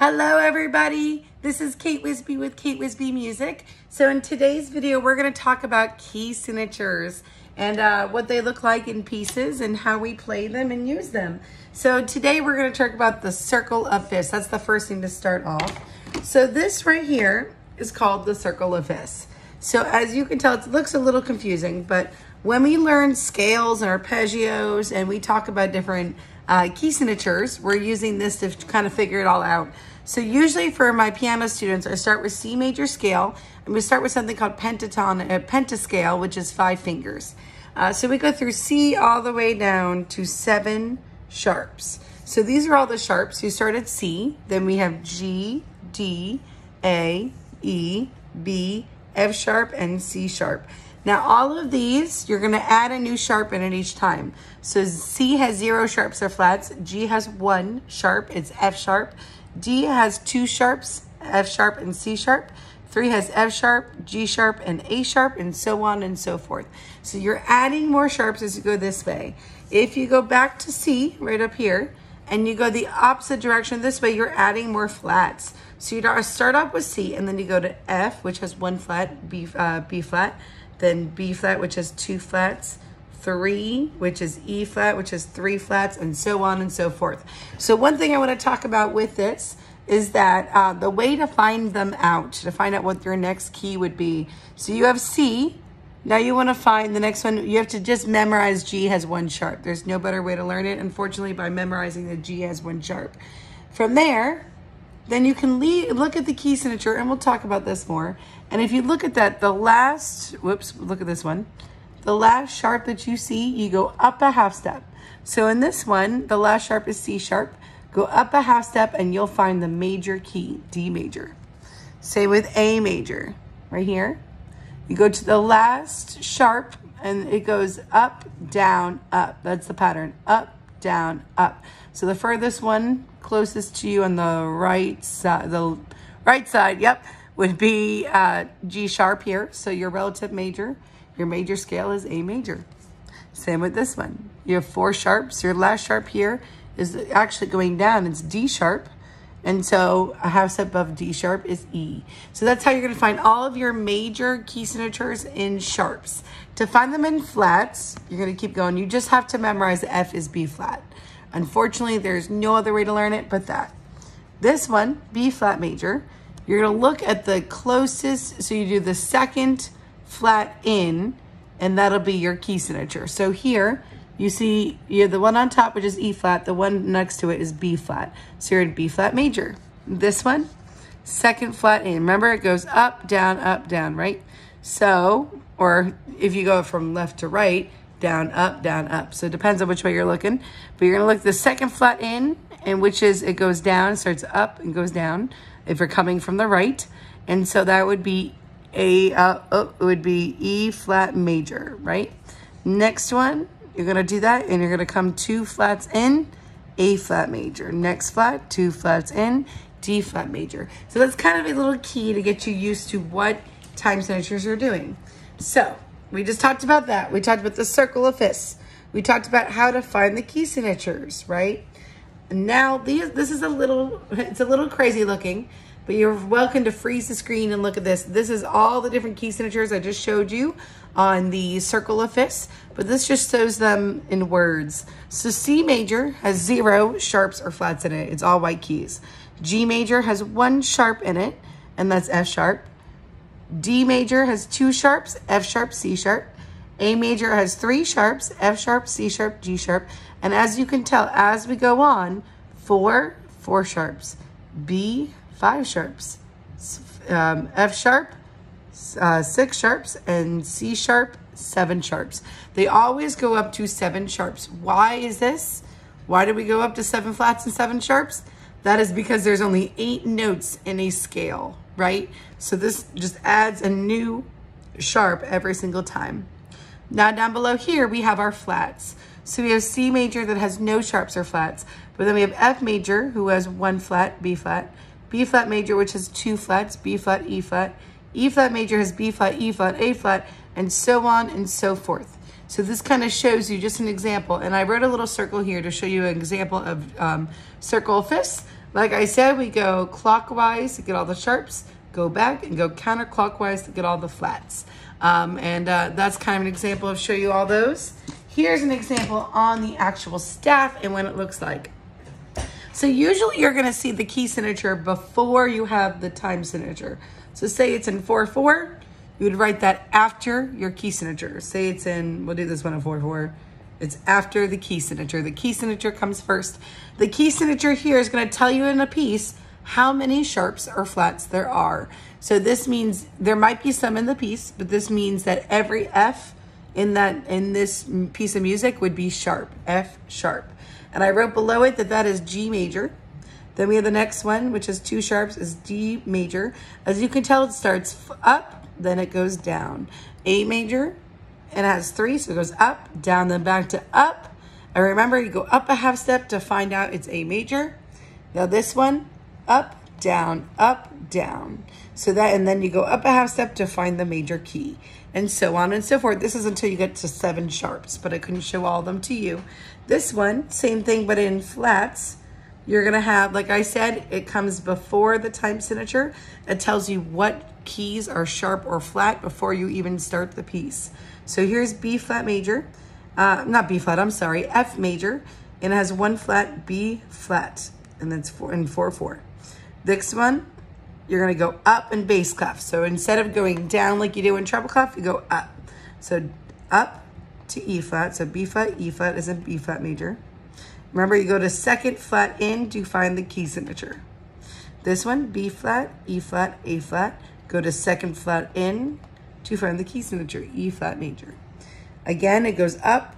Hello everybody, this is Kate Wisby with Kate Wisby Music. So in today's video, we're gonna talk about key signatures and what they look like in pieces and how we play them and use them. So today we're gonna talk about the circle of fifths. That's the first thing to start off. So this right here is called the circle of fifths. So as you can tell, it looks a little confusing, but when we learn scales and arpeggios and we talk about different key signatures, we're using this to kind of figure it all out. So usually for my piano students, I start with C major scale, and we start with something called pentascale, which is 5 fingers. So we go through C all the way down to 7 sharps. So these are all the sharps. You start at C, then we have G, D, A, E, B, F sharp, and C sharp. Now all of these, you're gonna add a new sharp in it each time. So C has 0 sharps or flats, G has 1 sharp, it's F sharp. D has 2 sharps, F sharp and C sharp. 3 has F sharp, G sharp, and A sharp, and so on and so forth. So you're adding more sharps as you go this way. If you go back to C, right up here, and you go the opposite direction this way, you're adding more flats. So you start off with C, and then you go to F, which has 1 flat, B flat, then B flat, which has 2 flats, 3, which is E flat, which has 3 flats, and so on and so forth. So one thing I want to talk about with this is that the way to find them out, to find out what your next key would be. So you have C, now you want to find the next one. You have to just memorize G has 1 sharp. There's no better way to learn it, unfortunately, by memorizing that G has 1 sharp. From there, then you can look at the key signature, and we'll talk about this more. And if you look at that, the last, whoops, look at this one. The last sharp that you see, you go up a half step. So in this one, the last sharp is C sharp. Go up a half step and you'll find the major key, D major. Same with A major, right here. You go to the last sharp and it goes up, down, up. That's the pattern, up, down, up. So the furthest one closest to you on the right side, yep, would be G sharp here. So your relative major. Your major scale is A major. Same with this one. You have 4 sharps. Your last sharp here is actually going down. It's D sharp. And so a half step above D sharp is E. So that's how you're going to find all of your major key signatures in sharps. To find them in flats, you're going to keep going. You just have to memorize the F is B flat. Unfortunately, there's no other way to learn it but that. This one, B flat major, you're going to look at the closest. So you do the second flat in, and that'll be your key signature. So here you see you have the one on top, which is E flat, the one next to it is B flat. So you're in B flat major. This one, second flat in. Remember, it goes up, down, right? So, or if you go from left to right, down, up. So it depends on which way you're looking, but you're gonna look the second flat in, and which is it goes down, starts up and goes down if you're coming from the right. And so that would be it would be E flat major, right? Next one, you're gonna do that and you're gonna come 2 flats in, A flat major. Next flat, 2 flats in, D flat major. So that's kind of a little key to get you used to what time signatures you're doing. So we just talked about that. We talked about the circle of fifths. We talked about how to find the key signatures, right? Now this is it's a little crazy looking, but you're welcome to freeze the screen and look at this. This is all the different key signatures I just showed you on the circle of fifths, but this just shows them in words. So C major has 0 sharps or flats in it. It's all white keys. G major has 1 sharp in it, and that's F sharp. D major has 2 sharps, F sharp, C sharp. A major has 3 sharps, F sharp, C sharp, G sharp. And as you can tell, as we go on, 4 sharps. B, 5 sharps, F sharp, 6 sharps, and C sharp, 7 sharps. They always go up to 7 sharps. Why is this? Why do we go up to 7 flats and 7 sharps? That is because there's only 8 notes in a scale, right? So this just adds a new sharp every single time. Now down below here, we have our flats. So we have C major that has no sharps or flats, but then we have F major who has 1 flat, B flat, B flat major, which has 2 flats, B flat, E flat. E flat major has B flat, E flat, A flat, and so on and so forth. So this kind of shows you just an example. And I wrote a little circle here to show you an example of circle of fifths. Like I said, we go clockwise to get all the sharps, go back and go counterclockwise to get all the flats. That's kind of an example of show you all those. Here's an example on the actual staff and what it looks like. So usually you're gonna see the key signature before you have the time signature. So say it's in 4/4, you would write that after your key signature. Say it's in, we'll do this one in 4/4. It's after the key signature. The key signature comes first. The key signature here is gonna tell you in a piece how many sharps or flats there are. So this means there might be some in the piece, but this means that every F in this piece of music would be sharp, F sharp. And I wrote below it that that is G major. Then we have the next one, which is 2 sharps, is D major. As you can tell, it starts up, then it goes down. A major, and it has 3, so it goes up, down, then back to up. And remember, you go up a half step to find out it's A major. Now this one, up, down, up, down. So that, and then you go up a half step to find the major key, and so on and so forth. This is until you get to 7 sharps, but I couldn't show all of them to you. This one, same thing, but in flats. You're gonna have, like I said, it comes before the time signature. It tells you what keys are sharp or flat before you even start the piece. So here's B flat major, not B flat, I'm sorry, F major, and it has 1 flat, B flat, and that's 4/4. Next one, you're gonna go up in bass clef. So instead of going down like you do in treble clef, you go up. So up to E flat, so B flat, E flat is a B flat major. Remember, you go to 2nd flat in to find the key signature. This one, B flat, E flat, A flat. Go to 2nd flat in to find the key signature, E flat major. Again, it goes up,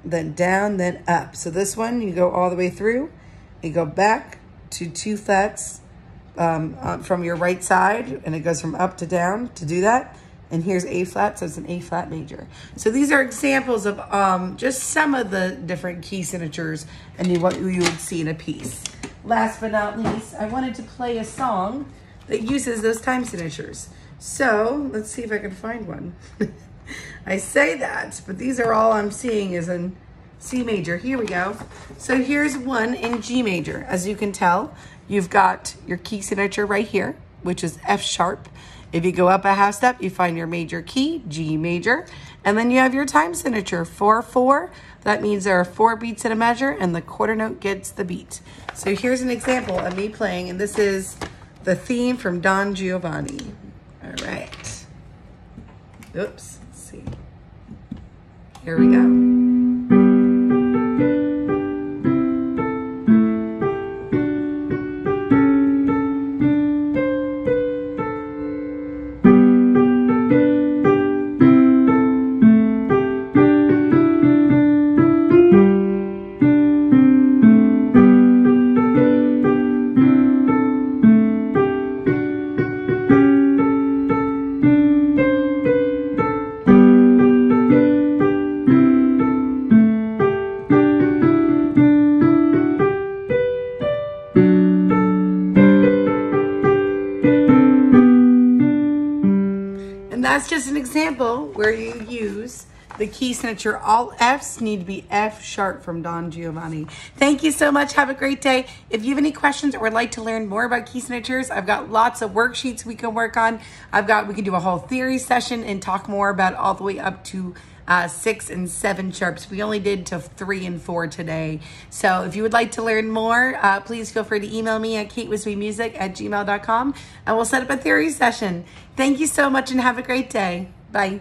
then down, then up. So this one, you go all the way through. You go back to 2 flats from your right side, and it goes from up to down to do that. And here's A flat, so it's an A flat major. So these are examples of just some of the different key signatures and what you would see in a piece. Last but not least, I wanted to play a song that uses those time signatures. So let's see if I can find one. I say that, but these are all I'm seeing is in C major. Here we go. So here's one in G major. As you can tell, you've got your key signature right here, which is F sharp. If you go up a half step, you find your major key, G major, and then you have your time signature, 4/4. That means there are 4 beats in a measure, and the quarter note gets the beat. So here's an example of me playing, and this is the theme from Don Giovanni. All right. Oops, let's see. Here we go. And that's just an example where you use the key signature. All Fs need to be F sharp from Don Giovanni. Thank you so much. Have a great day. If you have any questions or would like to learn more about key signatures, I've got lots of worksheets we can work on. We can do a whole theory session and talk more about all the way up to 6 and 7 sharps. We only did to 3 and 4 today. So if you would like to learn more, please feel free to email me at katewisbymusic@gmail.com and we'll set up a theory session. Thank you so much and have a great day. Bye.